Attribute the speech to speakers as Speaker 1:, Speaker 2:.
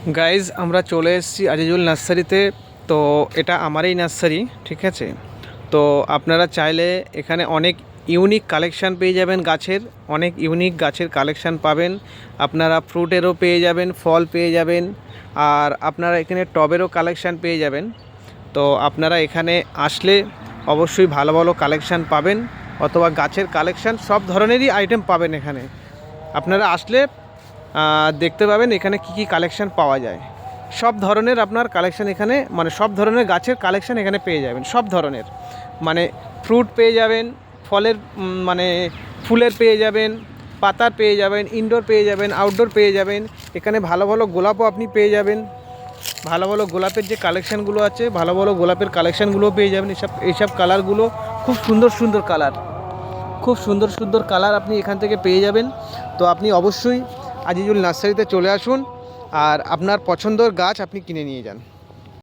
Speaker 1: Guys আমরা চলে এসেছি আজিজুল নার্সারিতে। তো এটা আমারই নার্সারি, ঠিক আছে। তো আপনারা চাইলে এখানে অনেক ইউনিক কালেকশান পেয়ে যাবেন, গাছের অনেক ইউনিক গাছের কালেকশান পাবেন। আপনারা ফ্রুটেরও পেয়ে যাবেন, ফল পেয়ে যাবেন, আর আপনারা এখানে টবেরও কালেকশান পেয়ে যাবেন। তো আপনারা এখানে আসলে অবশ্যই ভালো ভালো কালেকশান পাবেন, অথবা গাছের কালেকশান সব ধরনেরই আইটেম পাবেন এখানে। আপনারা আসলে দেখতে পাবেন এখানে কি কি কালেকশান পাওয়া যায়। সব ধরনের আপনার কালেকশান এখানে, মানে সব ধরনের গাছের কালেকশান এখানে পেয়ে যাবেন। সব ধরনের মানে ফ্রুট পেয়ে যাবেন, ফলের মানে ফুলের পেয়ে যাবেন, পাতার পেয়ে যাবেন, ইনডোর পেয়ে যাবেন, আউটডোর পেয়ে যাবেন। এখানে ভালো ভালো গোলাপও আপনি পেয়ে যাবেন। ভালো ভালো গোলাপের যে কালেকশানগুলো আছে, ভালো ভালো গোলাপের কালেকশানগুলোও পেয়ে যাবেন। এইসব কালারগুলো খুব সুন্দর সুন্দর কালার, খুব সুন্দর সুন্দর কালার আপনি এখান থেকে পেয়ে যাবেন। তো আপনি অবশ্যই আজিজুল নার্সারিতে চলে আসুন আর আপনার পছন্দের গাছ আপনি কিনে নিয়ে যান।